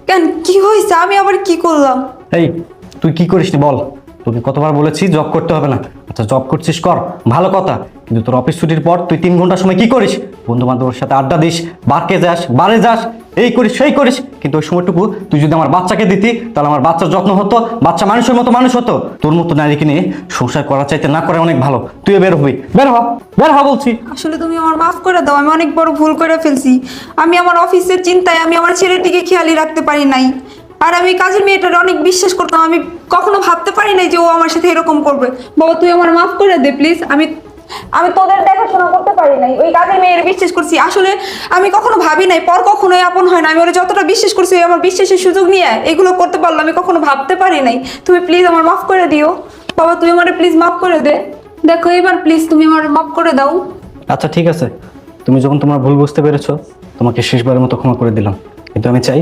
কেন কি হয়েছে? আমি আবার কি করলাম? এই তুই কি করিস নি বল? তোকে কতবার বলেছি জব করতে হবে না। আচ্ছা জব করছিস কর, ভালো কথা, কিন্তু তোর অফিস ছুটির পর তুই 3 ঘন্টার সময় কি করিস? বন্ধু বান্ধবের সাথে আড্ডা দিস, বারে যাস, এই করিস সেই করিস, কিন্তু ওই সময়টুকু তুই যদি আমার বাচ্চাকে দিতি তাহলে আমার বাচ্চার যত্ন হতো, বাচ্চা মানুষের মতো মানুষ হতো। তোর মতো নারীকে নিয়ে সংসার করা চাইতে না করে অনেক ভালো। তুই বের হবি, বের হ বলছি। আসলে তুমি আমার মাফ করে দাও, আমি অনেক বড় ভুল করে ফেলছি। আমি আমার অফিসের চিন্তায় আমি আমার ছেলেটিকে খেয়ালই রাখতে পারি নাই। আর আমি কাজের মেয়েটার অনেক বিশ্বাস করতাম, আমি কখনো ভাবতে পারি নাই যে ও আমার সাথে এরকম করবে। বাবা তুই আমার মাফ করে দে প্লিজ। আমি আমি তোদের দেখাশোনা করতে পারি নাই, ওই কাজের মেয়ের বিশ্বাস করছি। আসলে আমি কখনো ভাবি নাই পর কখনোই আপন হয় না। আমি ওরা যতটা বিশ্বাস করছি, ওই আমার বিশ্বাসের সুযোগ নিয়ে এগুলো করতে পারলো, আমি কখনো ভাবতে পারি নাই। তুমি প্লিজ আমার মাফ করে দিও। বাবা তুই আমার প্লিজ মাফ করে দে। দেখো এবার প্লিজ তুমি আমার মাফ করে দাও। আচ্ছা ঠিক আছে, তুমি যখন তোমার ভুল বুঝতে পেরেছো, তোমাকে শেষবারের মতো ক্ষমা করে দিলাম, কিন্তু আমি চাই